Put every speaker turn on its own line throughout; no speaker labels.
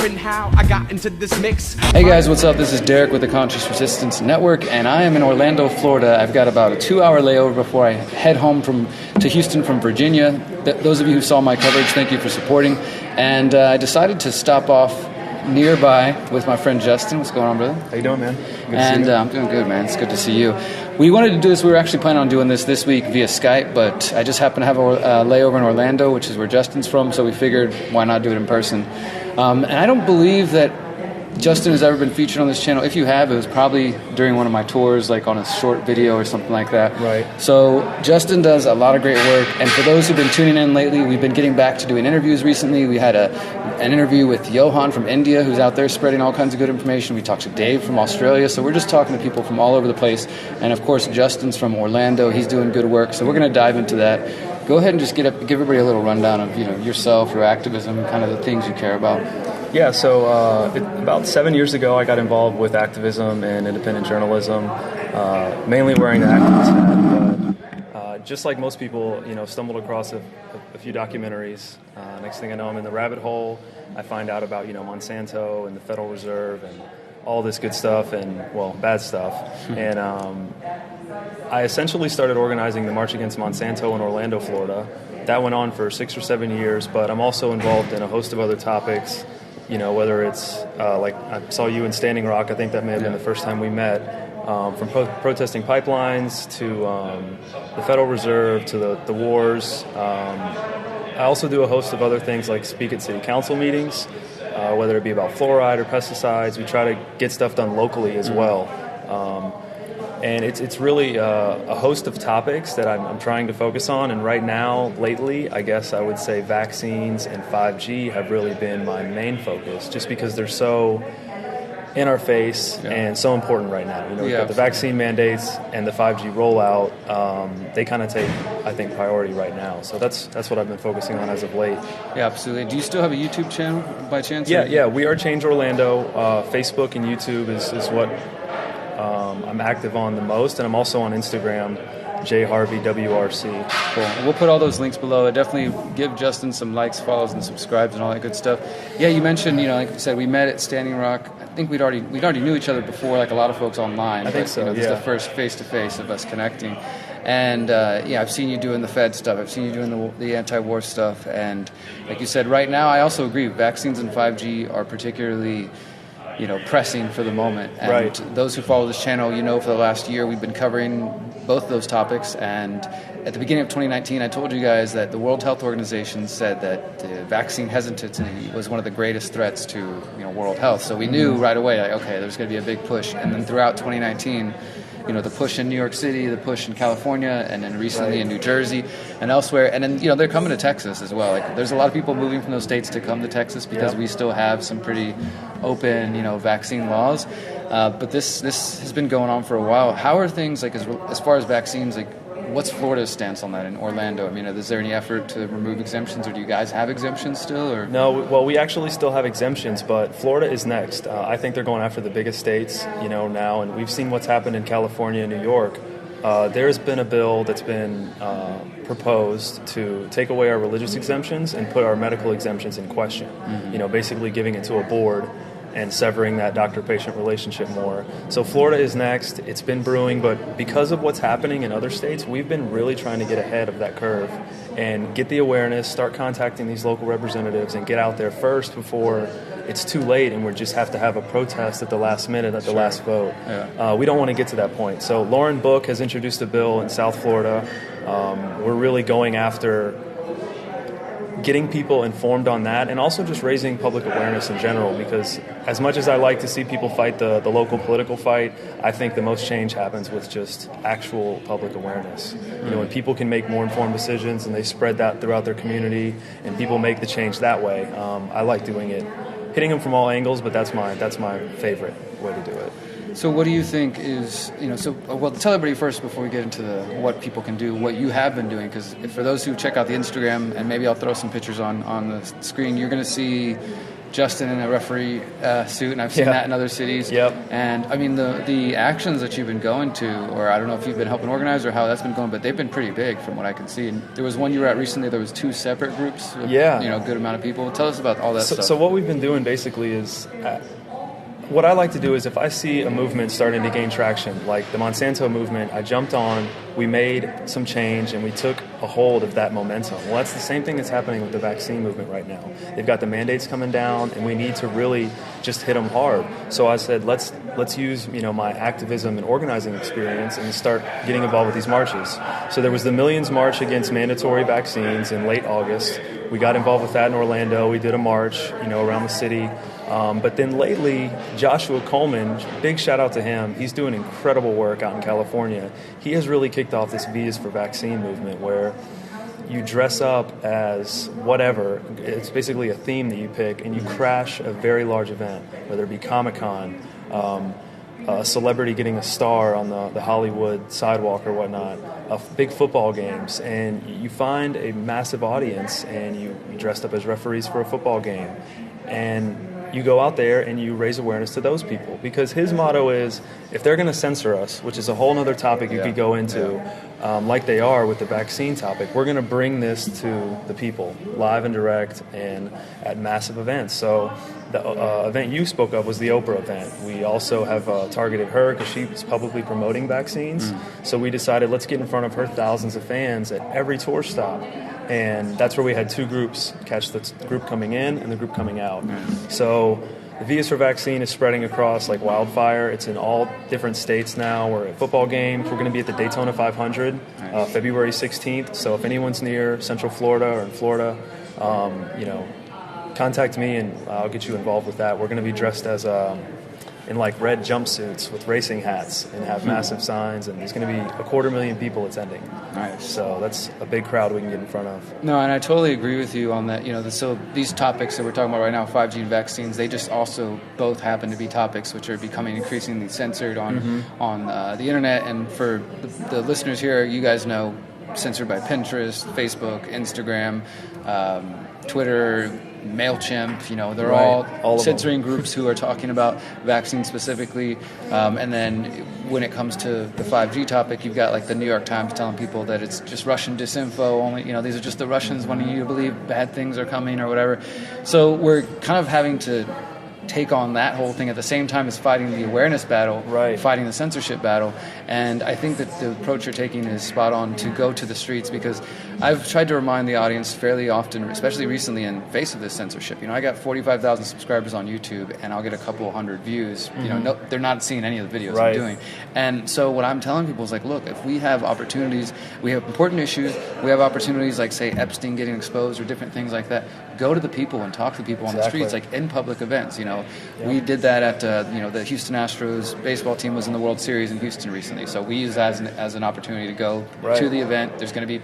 wondering how I got into this mix.
Hey guys, what's up? This is Derrick with the Conscious Resistance Network, and I am in Orlando, Florida. I've got about a 2-hour layover before I head home to Houston from Virginia. Those of you who saw my coverage, thank you for supporting. And I decided to stop off nearby with my friend Justin. What's going on, brother?
How you doing, man? Good
and I'm doing good, man. It's good to see you. We wanted to do this. We were actually planning on doing this week via Skype, but I just happened to have a layover in Orlando, which is where Justin's from, so we figured why not do it in person. And I don't believe that Justin has ever been featured on this channel. If you have, it was probably during one of my tours, like on a short video or something like that.
Right.
So Justin does a lot of great work, and for those who've been tuning in lately, we've been getting back to doing interviews recently. We had an interview with Johan from India, who's out there spreading all kinds of good information. We talked to Dave from Australia, so we're just talking to people from all over the place. And of course, Justin's from Orlando. He's doing good work, so we're going to dive into that. Go ahead and just give everybody a little rundown of yourself, your activism, kind of the things you care about.
Yeah, so about 7 years ago, I got involved with activism and independent journalism, mainly wearing the activist hat. But just like most people, stumbled across a few documentaries. Next thing I know, I'm in the rabbit hole. I find out about Monsanto and the Federal Reserve and all this good stuff and bad stuff. And I essentially started organizing the March Against Monsanto in Orlando, Florida. That went on for 6 or 7 years, but I'm also involved in a host of other topics. Whether it's like I saw you in Standing Rock, I think that may have been the first time we met, from protesting pipelines to the Federal Reserve to the wars. I also do a host of other things like speak at city council meetings, whether it be about fluoride or pesticides. We try to get stuff done locally as well. And it's really a host of topics that I'm trying to focus on. And right now, lately, I guess I would say vaccines and 5G have really been my main focus, just because they're so in our face and so important right now. We've got the vaccine mandates and the 5G rollout. They kind of take, I think, priority right now. So that's what I've been focusing on as of late.
Yeah, absolutely. Do you still have a YouTube channel by chance?
Yeah. We are Change Orlando. Facebook and YouTube is what I'm active on the most, and I'm also on Instagram, jharveywrc.
Cool. We'll put all those links below. Definitely give Justin some likes, follows, and subscribes and all that good stuff. Yeah, you mentioned, like you said, we met at Standing Rock. I think we'd already knew each other before, like a lot of folks online.
I think so.
This is the first face-to-face of us connecting. And I've seen you doing the Fed stuff. I've seen you doing the anti-war stuff. And like you said, right now, I also agree. Vaccines and 5G are particularly pressing for the moment. And
right.
Those who follow this channel, for the last year we've been covering both those topics. And at the beginning of 2019, I told you guys that the World Health Organization said that the vaccine hesitancy was one of the greatest threats to world health. So we knew right away, okay, there's going to be a big push. And then throughout 2019, the push in New York City, the push in California, and then recently in New Jersey and elsewhere. And then, they're coming to Texas as well. Like, there's a lot of people moving from those states to come to Texas because we still have some pretty open, vaccine laws. But this has been going on for a while. How are things, like, as far as vaccines, like, what's Florida's stance on that in Orlando? I mean, is there any effort to remove exemptions, or do you guys have exemptions still? Or
no, well, we actually still have exemptions, but Florida is next. I think they're going after the biggest states, now, and we've seen what's happened in California and New York. There's been a bill that's been proposed to take away our religious exemptions and put our medical exemptions in question. Basically giving it to a board and severing that doctor-patient relationship more. So Florida is next. It's been brewing, but because of what's happening in other states, we've been really trying to get ahead of that curve and get the awareness, start contacting these local representatives, and get out there first before it's too late and we just have to have a protest at the last minute, at the last vote. Yeah. We don't want to get to that point. So Lauren Book has introduced a bill in South Florida. We're really going after getting people informed on that, and also just raising public awareness in general, because as much as I like to see people fight the local political fight, I think the most change happens with just actual public awareness. When people can make more informed decisions and they spread that throughout their community and people make the change that way, I like doing it. Hitting them from all angles, but that's my favorite way to do it.
So what do you think is, tell everybody first before we get into what people can do, what you have been doing, because for those who check out the Instagram, and maybe I'll throw some pictures on the screen, you're going to see Justin in a referee suit, and I've seen that in other cities.
Yep.
And I mean, the actions that you've been going to, or I don't know if you've been helping organize or how that's been going, but they've been pretty big from what I can see. And there was one you were at recently. There was 2 separate groups. With, a good amount of people. Tell us about all that stuff.
So what we've been doing basically is. What I like to do is if I see a movement starting to gain traction, like the Monsanto movement, I jumped on, we made some change, and we took a hold of that momentum. Well, that's the same thing that's happening with the vaccine movement right now. They've got the mandates coming down, and we need to really just hit them hard. So I said, let's use my activism and organizing experience and start getting involved with these marches. So there was the Millions March against mandatory vaccines in late August. We got involved with that in Orlando. We did a march, around the city. But then lately, Joshua Coleman, big shout out to him. He's doing incredible work out in California. He has really kicked off this V is for Vaccine movement where you dress up as whatever. It's basically a theme that you pick, and you crash a very large event, whether it be Comic-Con, a celebrity getting a star on the Hollywood sidewalk or whatnot, big football games, and you find a massive audience, and you dressed up as referees for a football game. And you go out there and you raise awareness to those people, because his motto is, if they're going to censor us, which is a whole other topic you could go into, like they are with the vaccine topic, we're going to bring this to the people, live and direct, and at massive events. So the event you spoke of was the Oprah event. We also have targeted her because she's publicly promoting vaccines. So we decided, let's get in front of her thousands of fans at every tour stop. And that's where we had 2 groups, catch the group coming in and the group coming out. So the V is for Vaccine is spreading across like wildfire. It's in all different states now. We're at football games. We're going to be at the Daytona 500 February 16th. So if anyone's near Central Florida or in Florida, contact me and I'll get you involved with that. We're going to be dressed as in like red jumpsuits with racing hats and have massive signs, and there's going to be 250,000 people attending.
Nice.
So that's a big crowd we can get in front of.
No, and I totally agree with you on that. So these topics that we're talking about right now, 5G and vaccines, they just also both happen to be topics which are becoming increasingly censored on the internet. And for the listeners here, you guys know, censored by Pinterest, Facebook, Instagram, Twitter, MailChimp, they're all censoring groups who are talking about vaccines specifically. And then when it comes to the 5G topic, you've got like the New York Times telling people that it's just Russian disinfo, only, these are just the Russians wanting you to believe bad things are coming or whatever. So we're kind of having to take on that whole thing at the same time as fighting the awareness battle, fighting the censorship battle. And I think that the approach you're taking is spot on, to go to the streets, because I've tried to remind the audience fairly often, especially recently in face of this censorship. I got 45,000 subscribers on YouTube and I'll get a couple hundred views. No, they're not seeing any of the videos I'm doing. And so what I'm telling people is like, look, if we have opportunities, we have important issues, we have opportunities like, say, Epstein getting exposed or different things like that, go to the people and talk to people on the streets, like in public events. We did that at the Houston Astros baseball team was in the World Series in Houston recently, so we used that as an opportunity to go to the event. There's going to be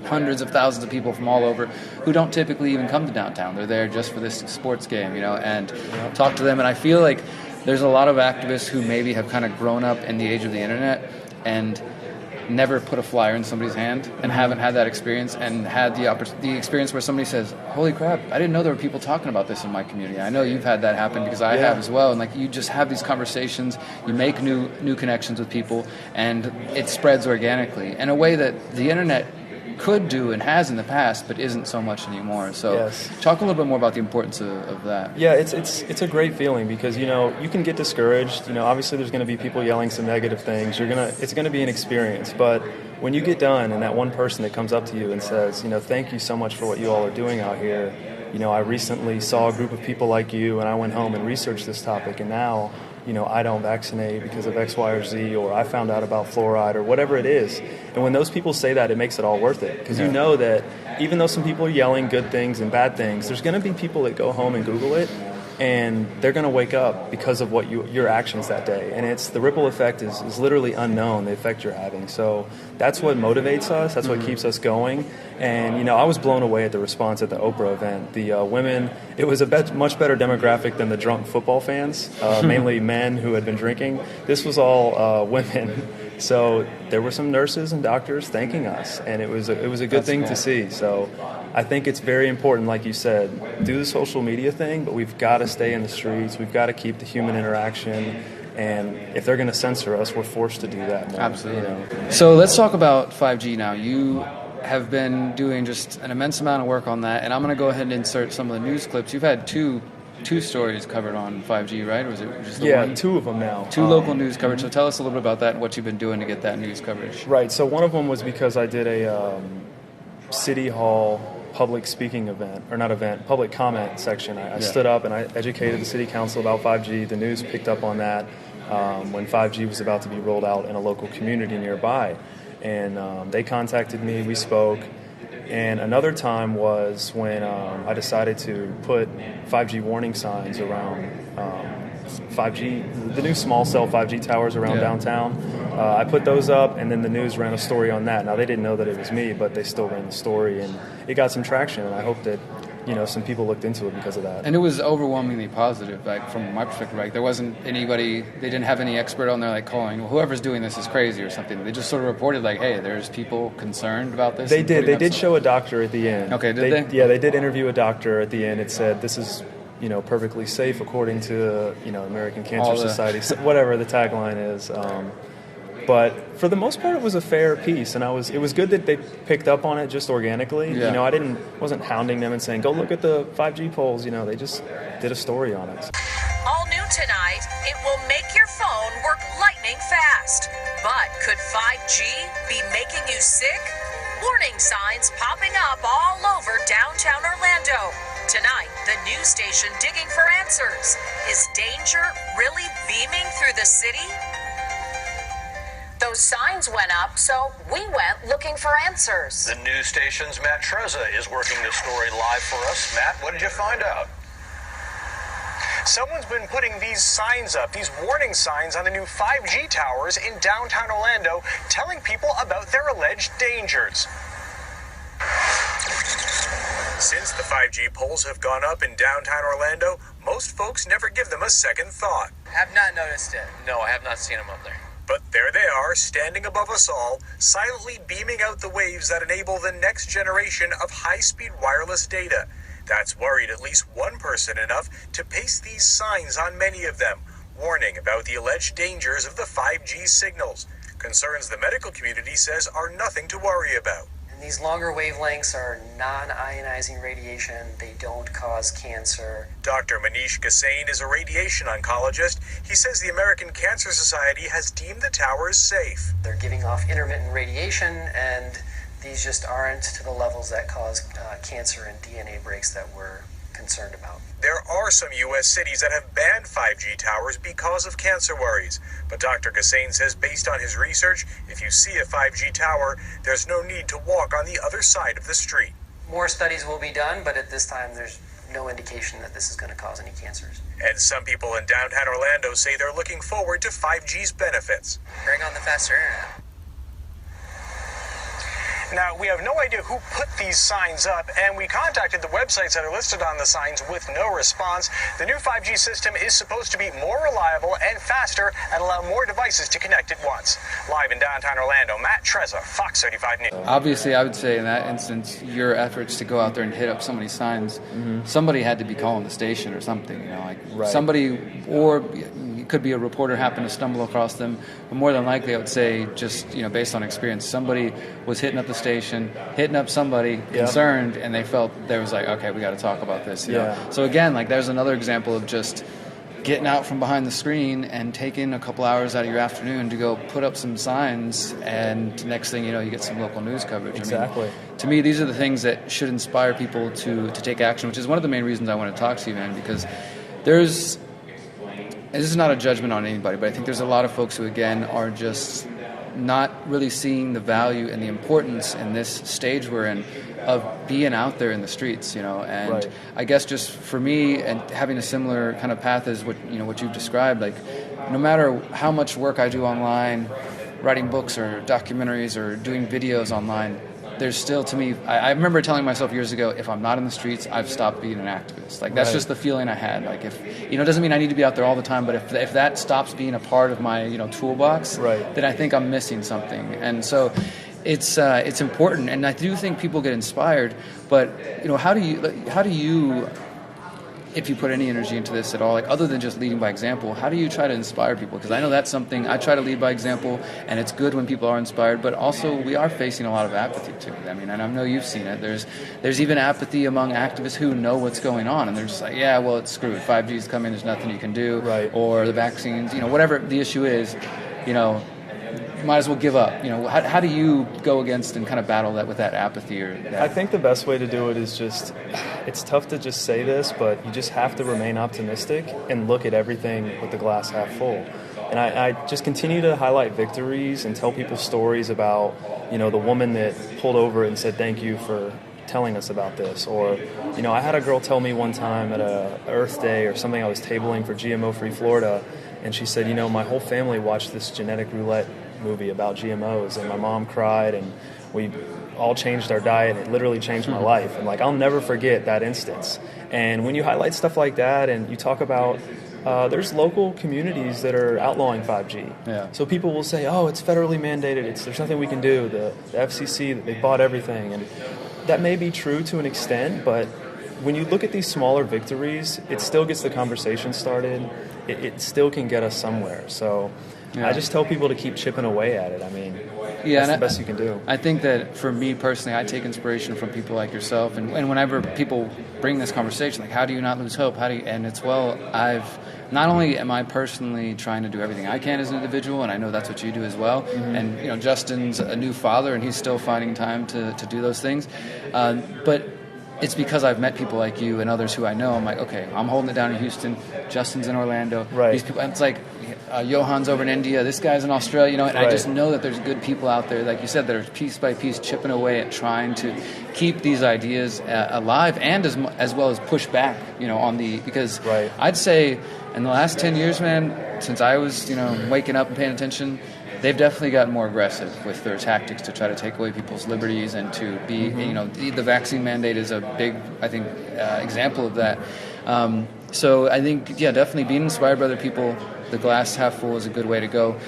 hundreds of thousands of people from all over who don't typically even come to downtown. They're there just for this sports game, and talk to them. And I feel like there's a lot of activists who maybe have kind of grown up in the age of the internet and never put a flyer in somebody's hand and haven't had that experience, and had the experience where somebody says, holy crap, I didn't know there were people talking about this in my community. I know you've had that happen, because I have as well. And like, you just have these conversations, you make new connections with people, and it spreads organically in a way that the internet could do and has in the past, but isn't so much anymore. So talk a little bit more about the importance of that.
Yeah, it's a great feeling, because you can get discouraged. Obviously there's going to be people yelling some negative things. It's going to be an experience, but when you get done and that one person that comes up to you and says, thank you so much for what you all are doing out here. I recently saw a group of people like you, and I went home and researched this topic, and now I don't vaccinate because of X, Y, or Z, or I found out about fluoride, or whatever it is. And when those people say that, it makes it all worth it, because you know that even though some people are yelling good things and bad things, there's going to be people that go home and Google it, and they're going to wake up because of what your actions that day. And it's the ripple effect is literally unknown, the effect you're having. So that's what motivates us. That's what keeps us going. And, I was blown away at the response at the Oprah event. The women, it was a much better demographic than the drunk football fans, mainly men who had been drinking. This was all women So there were some nurses and doctors thanking us, and it was a good
That's
thing
cool.
to see. So I think it's very important, like you said, do the social media thing, but we've got to stay in the streets. We've got to keep the human interaction. And if they're going to censor us, we're forced to do that more.
Absolutely.
You know?
So let's talk about 5G now. You have been doing just an immense amount of work on that, and I'm going to go ahead and insert some of the news clips. You've had two stories covered on 5G, right? Or was it just the one?
Two of them now.
Two local news coverage. So tell us a little bit about that and what you've been doing to get that news coverage.
Right. So one of them was because I did a city hall public speaking event, or not event, public comment section. I stood up and I educated the city council about 5G. The news picked up on that when 5G was about to be rolled out in a local community nearby. And they contacted me, we spoke. And another time was when I decided to put 5G warning signs around 5G, the new small cell 5G towers around downtown. I put those up, and then the news ran a story on that. Now, they didn't know that it was me, but they still ran the story, and it got some traction, and I hope that, you know, some people looked into it because of that.
And it was overwhelmingly positive, like from my perspective. Like there wasn't anybody, they didn't have any expert on there like calling, well, whoever's doing this is crazy or something. They just sort of reported like, hey, there's people concerned about this.
They did show a doctor at the end.
Okay, did they?
Yeah, they did interview a doctor at the end. It said this is, you know, perfectly safe according to, you know, American Cancer Society, whatever the tagline is. But for the most part, it was a fair piece, and it was good that they picked up on it just organically.
Yeah.
You know, wasn't hounding them and saying, go look at the 5G polls. You know, they just did a story on it.
All new tonight, it will make your phone work lightning fast. But could 5G be making you sick? Warning signs popping up all over downtown Orlando. Tonight, the news station digging for answers. Is danger really beaming through the city? Those signs went up, so we went looking for answers.
The news station's Matt Trezza is working the story live for us. Matt, what did you find out?
Someone's been putting these signs up, these warning signs on the new 5G towers in downtown Orlando, telling people about their alleged dangers. Since the 5G poles have gone up in downtown Orlando, most folks never give them a second thought.
Have not noticed it. No, I have not seen them up there.
But there they are, standing above us all, silently beaming out the waves that enable the next generation of high-speed wireless data. That's worried at least one person enough to paste these signs on many of them, warning about the alleged dangers of the 5G signals. Concerns the medical community says are nothing to worry about.
These longer wavelengths are non-ionizing radiation. They don't cause cancer.
Dr. Manish Gasain is a radiation oncologist. He says the American Cancer Society has deemed the towers safe.
They're giving off intermittent radiation, and these just aren't to the levels that cause cancer and DNA breaks that we're concerned about.
There are some U.S. cities that have banned 5G towers because of cancer worries. But Dr. Gasain says based on his research, if you see a 5G tower, there's no need to walk on the other side of the street.
More studies will be done, but at this time there's no indication that this is going to cause any cancers.
And some people in downtown Orlando say they're looking forward to 5G's benefits.
Bring on the faster internet.
Now, we have no idea who put these signs up, and we contacted the websites that are listed on the signs with no response. The new 5G system is supposed to be more reliable and faster and allow more devices to connect at once. Live in downtown Orlando, Matt Trezza, Fox 35 News.
Obviously, I would say in that instance, your efforts to go out there and hit up so many signs, somebody had to be calling the station or something, you know, like somebody, or it could be a reporter happened to stumble across them, but more than likely I would say just, you know, based on experience, somebody was hitting up the station, hitting up somebody concerned, and they felt there was like, okay, we got to talk about this. You know? So again, like there's another example of just getting out from behind the screen and taking a couple hours out of your afternoon to go put up some signs, and next thing you know, you get some local news coverage.
Exactly.
I mean, to me, these are the things that should inspire people to take action, which is one of the main reasons I want to talk to you, man, because there's, and this is not a judgment on anybody, but I think there's a lot of folks who, again, are just not really seeing the value and the importance in this stage we're in of being out there in the streets, you know. And I guess just for me, and having a similar kind of path as what you've described, like no matter how much work I do online, writing books or documentaries or doing videos online, there's still, to me, I remember telling myself years ago, if I'm not in the streets, I've stopped being an activist. Like, that's just the feeling I had. Like, if, it doesn't mean I need to be out there all the time, but if that stops being a part of my, toolbox, then I think I'm missing something. And so it's important, and I do think people get inspired, but, how do you, if you put any energy into this at all, like other than just leading by example, how do you try to inspire people? Because I know that's something I try to lead by example, and it's good when people are inspired, but also we are facing a lot of apathy too. I mean, and I know you've seen it. There's even apathy among activists who know what's going on, and they're just like, yeah, well, it's screwed. 5G's coming, there's nothing you can do, or the vaccines, whatever the issue is, you might as well give up. How do you go against and kind of battle that with that apathy? Or that?
I think the best way to do it is it's tough to just say this, but you just have to remain optimistic and look at everything with the glass half full. And I just continue to highlight victories and tell people stories about, the woman that pulled over and said, thank you for telling us about this. Or, I had a girl tell me one time at a Earth Day or something I was tabling for GMO-free Florida, and she said, my whole family watched this genetic roulette movie about GMOs, and my mom cried, and we all changed our diet, and it literally changed my life. And I'll never forget that instance. And when you highlight stuff like that, and you talk about there's local communities that are outlawing 5G. So people will say, oh, it's federally mandated, there's nothing we can do, the FCC, they bought everything. And that may be true to an extent, but when you look at these smaller victories, it still gets the conversation started. It still can get us somewhere. So I just tell people to keep chipping away at it. I mean, that's the best you can do.
I think that for me personally, I take inspiration from people like yourself. And whenever people bring this conversation, like, how do you not lose hope? And it's, not only am I personally trying to do everything I can as an individual, and I know that's what you do as well, and, Justin's a new father, and he's still finding time to do those things. But it's because I've met people like you and others who I know. I'm like, okay, I'm holding it down in Houston. Justin's in Orlando. These people, it's like Johan's over in India. This guy's in Australia. And I just know that there's good people out there, like you said, that are piece by piece chipping away at trying to keep these ideas alive, and as well as push back, on because I'd say in the last 10 years, man, since I was, waking up and paying attention, they've definitely gotten more aggressive with their tactics to try to take away people's liberties and to be, the vaccine mandate is a big, I think, example of that. So I think, definitely being inspired by other people, the glass half full is a good way to go.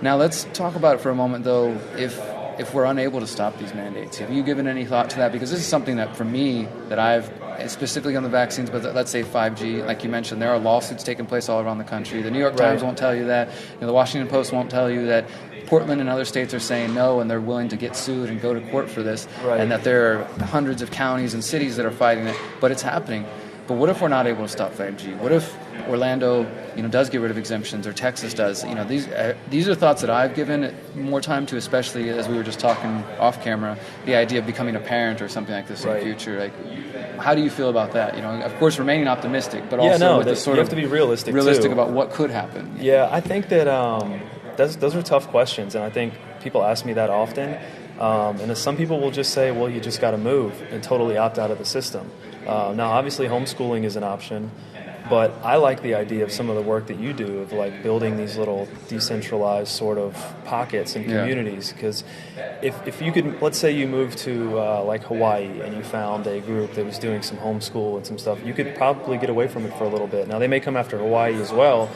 Now let's talk about it for a moment, though, if we're unable to stop these mandates. Have you given any thought to that? Because this is something that, for me, that I've, specifically on the vaccines, but let's say 5G, like you mentioned, there are lawsuits taking place all around the country. The New York Times won't tell you that. The Washington Post won't tell you that Portland and other states are saying no, and they're willing to get sued and go to court for this, and that there are hundreds of counties and cities that are fighting it, but it's happening. But what if we're not able to stop 5G? What if Orlando, does get rid of exemptions, or Texas does? These are thoughts that I've given more time to, especially as we were just talking off camera, the idea of becoming a parent or something like this in the future. Like, how do you feel about that? Of course, remaining optimistic, but also with this sort
you have to be realistic too.
About what could happen.
Yeah, I think that those are tough questions, and I think people ask me that often. And some people will just say, well, you just got to move and totally opt out of the system. Now, obviously, homeschooling is an option, but I like the idea of some of the work that you do of building these little decentralized sort of pockets and communities. Because if you could, let's say you moved to Hawaii and you found a group that was doing some homeschool and some stuff, you could probably get away from it for a little bit. Now, they may come after Hawaii as well.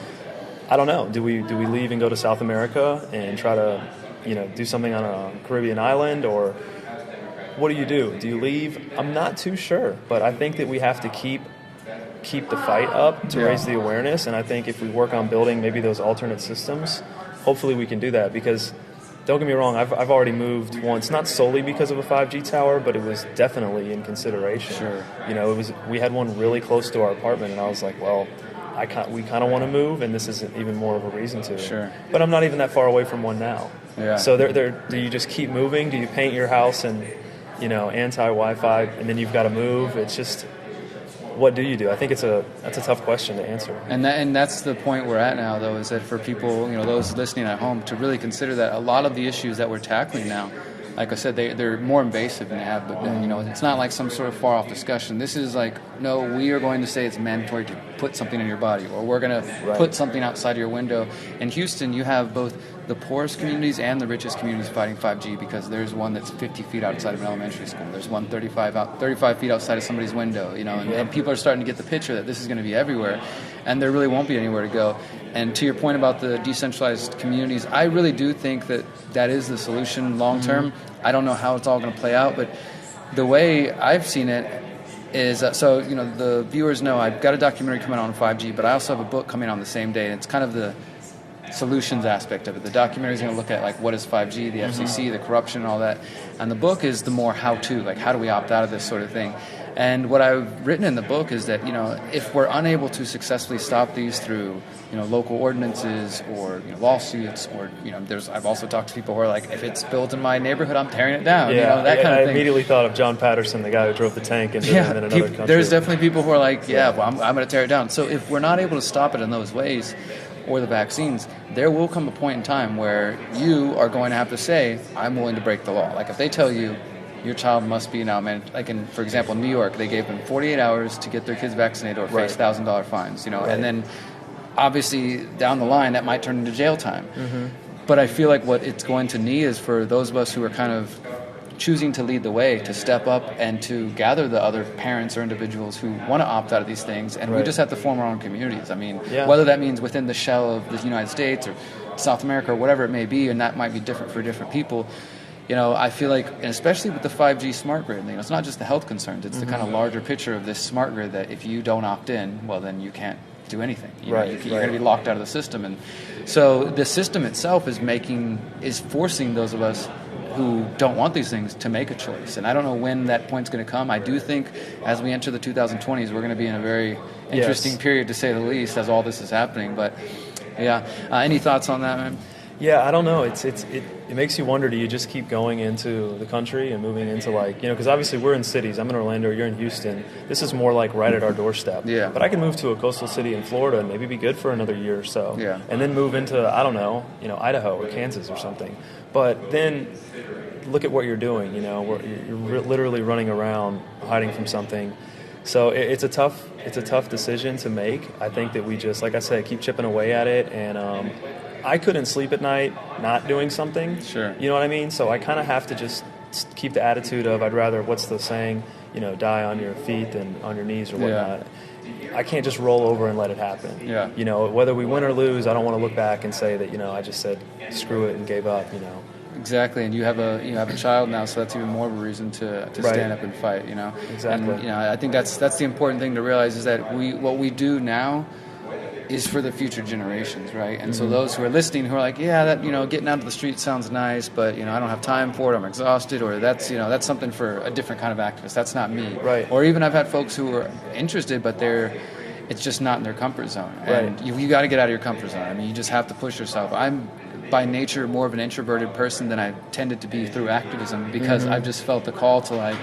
I don't know. Do we leave and go to South America and try to do something on a Caribbean island, or what do you do? Do you leave? I'm not too sure, but I think that we have to keep the fight up to raise the awareness, and I think if we work on building maybe those alternate systems, hopefully we can do that. Because don't get me wrong, I've already moved once, not solely because of a 5G tower, but it was definitely in consideration. Sure. We had one really close to our apartment, and I was like, well, we kind of want to move, and this isn't even more of a reason to.
Sure.
But I'm not even that far away from one now.
Yeah.
So do you just keep moving? Do you paint your house and, anti-Wi-Fi, and then you've got to move? It's just, what do you do? I think that's a tough question to answer. And
that's the point we're at now, though, is that for people, those listening at home, to really consider that a lot of the issues that we're tackling now, like I said, they're more invasive than they have, but it's not like some sort of far-off discussion. This is like, no, we are going to say it's mandatory to put something in your body, or we're going to put something outside of your window. In Houston, you have both the poorest communities and the richest communities fighting 5G, because there's one that's 50 feet outside of an elementary school. There's one 35 feet outside of somebody's window, and people are starting to get the picture that this is going to be everywhere, and there really won't be anywhere to go. And to your point about the decentralized communities, I really do think that is the solution long term. I don't know how it's all going to play out, but the way I've seen it is, the viewers know I've got a documentary coming out on 5G, but I also have a book coming out on the same day, and it's kind of the solutions aspect of it. The documentary is going to look at what is 5G, the FCC, the corruption, and all that. And the book is the more how-to, how do we opt out of this sort of thing. And what I've written in the book is that, if we're unable to successfully stop these through, local ordinances or lawsuits, or I've also talked to people who are like, if it's built in my neighborhood, I'm tearing it down.
Yeah,
that kind of thing.
I immediately thought of John Patterson, the guy who drove the tank in another country.
There's definitely people who are like, I'm going to tear it down. So if we're not able to stop it in those ways, or the vaccines, there will come a point in time where you are going to have to say, I'm willing to break the law. Like if they tell you your child must be now managed, for example, in New York, they gave them 48 hours to get their kids vaccinated or face $1,000 fines, and then obviously down the line that might turn into jail time. But I feel like what it's going to need is for those of us who are kind of choosing to lead the way to step up and to gather the other parents or individuals who want to opt out of these things, and we just have to form our own communities. I mean, whether that means within the shell of the United States or South America or whatever it may be, and that might be different for different people. I feel like, and especially with the 5G smart grid, it's not just the health concerns, it's the kind of larger picture of this smart grid that if you don't opt in, well, then you can't do anything. You're going to be locked out of the system. And so the system itself is forcing those of us who don't want these things to make a choice. And I don't know when that point's going to come. I do think as we enter the 2020s, we're going to be in a very interesting period, to say the least, as all this is happening. But any thoughts on that, man?
Yeah, I don't know. It makes you wonder, do you just keep going into the country and moving into because obviously we're in cities. I'm in Orlando, you're in Houston. This is more like right at our doorstep.
Yeah.
But I can move to a coastal city in Florida and maybe be good for another year or so.
Yeah.
And then move into, I don't know, Idaho or Kansas or something. But then look at what you're doing, you're literally running around hiding from something. So it's a tough decision to make. I think that we just, like I said, keep chipping away at it, and I couldn't sleep at night not doing something.
Sure.
You know what I mean? So I kind of have to just keep the attitude of, I'd rather, what's the saying, die on your feet than on your knees or whatnot. I can't just roll over and let it happen.
Yeah.
Whether we win or lose, I don't want to look back and say that, I just said screw it and gave up,
Exactly, and you have a child now, so that's even more of a reason to stand up and fight.
Exactly.
And, I think that's the important thing to realize, is that what we do now is for the future generations, right? And so those who are listening, who are like, getting out to the street sounds nice, but I don't have time for it, I'm exhausted, or that's something for a different kind of activist. That's not me.
Right.
Or even I've had folks who are interested, but it's just not in their comfort zone. And you got to get out of your comfort zone. I mean, you just have to push yourself. I'm by nature more of an introverted person than I tended to be through activism, because I've just felt the call to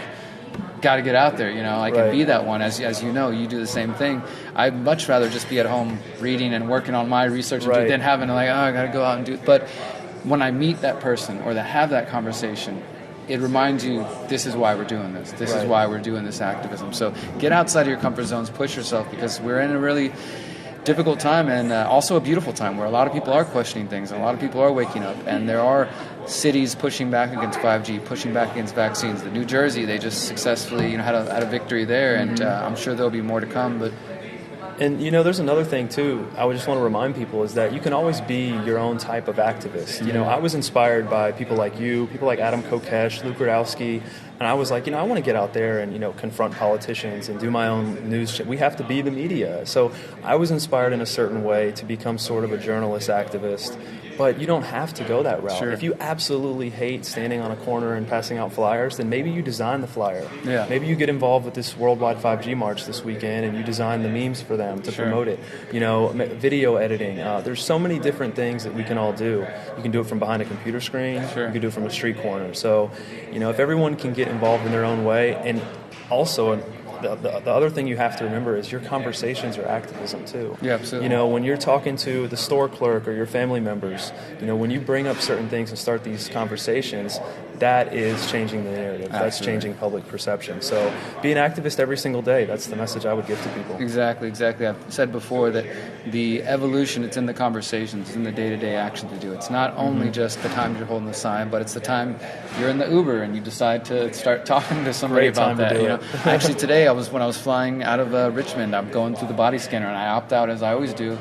got to get out there, and be that one. As you do the same thing. I'd much rather just be at home reading and working on my research than having to I got to go out and do it. But when I meet that person or have that conversation, it reminds you, this is why we're doing this. This is why we're doing this activism. So get outside of your comfort zones, push yourself, because we're in a really difficult time, and also a beautiful time where a lot of people are questioning things, and a lot of people are waking up, and there are cities pushing back against 5G, pushing back against vaccines. The New Jersey, they just successfully had a victory there, and I'm sure there'll be more to come. But
And, there's another thing, too, I would just want to remind people, is that you can always be your own type of activist. I was inspired by people like you, people like Adam Kokesh, Luke Rudowski, and I was like, I want to get out there and, confront politicians and do my own news. We have to be the media. So I was inspired in a certain way to become sort of a journalist activist. But you don't have to go that route.
Sure.
If you absolutely hate standing on a corner and passing out flyers, then maybe you design the flyer.
Yeah.
Maybe you get involved with this worldwide 5G march this weekend and you design the memes for them to promote it. Video editing. There's so many different things that we can all do. You can do it from behind a computer screen.
Sure.
You can do it from a street corner. So, if everyone can get involved in their own way, and also the other thing you have to remember is your conversations are activism too.
Yeah, absolutely.
When you're talking to the store clerk or your family members, when you bring up certain things and start these conversations, that is changing the narrative.
Absolutely.
That's changing public perception. So be an activist every single day. That's the message I would give to people.
Exactly. I've said before that the evolution, it's in the conversations, it's in the day-to-day action to do. It's not only just the time you're holding the sign, but it's the time you're in the Uber and you decide to start talking to somebody
Great
about
time to
that.
do
You
it.
know, actually today when I was flying out of Richmond, I'm going through the body scanner and I opt out as I always do.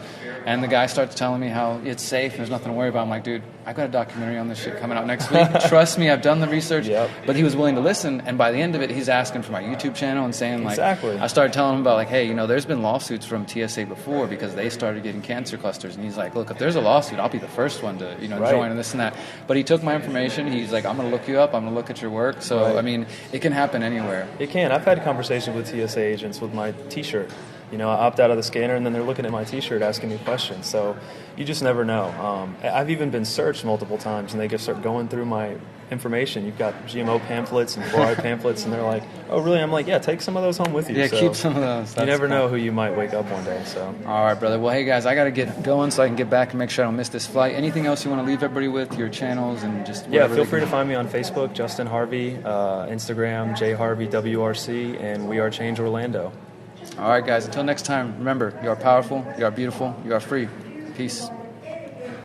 And the guy starts telling me how it's safe and there's nothing to worry about. I'm like, dude, I got a documentary on this shit coming out next week. Trust me, I've done the research.
Yep.
But he was willing to listen, and by the end of it, he's asking for my YouTube channel and saying, like,
Exactly.
I started telling him about, like, hey, you know, there's been lawsuits from TSA before because they started getting cancer clusters. And he's like, look, if there's a lawsuit, I'll be the first one to, you know,
Right.
join and this and that. But he took my information. He's like, I'm going to look you up. I'm going to look at your work. So,
Right.
I mean, it can happen anywhere.
It can. I've had conversations with TSA agents with my T-shirt. You know, I opt out of the scanner, and then they're looking at my T-shirt asking me questions. So you just never know. I've even been searched multiple times, and they just start going through my information. You've got GMO pamphlets and fluoride pamphlets, and they're like, oh, really? I'm like, yeah, take some of those home with you.
Yeah,
So
keep some of those.
you never know who you might wake up one day. So
All right, brother. Well, hey, guys, I got to get going so I can get back and make sure I don't miss this flight. Anything else you want to leave everybody with, your channels and just
yeah,
whatever
feel
they
free to
can-
find me on Facebook, Justin Harvey, Instagram, jharveywrc, and We Are Change Orlando.
All right, guys. Until next time, remember, you are powerful, you are beautiful, you are free. Peace.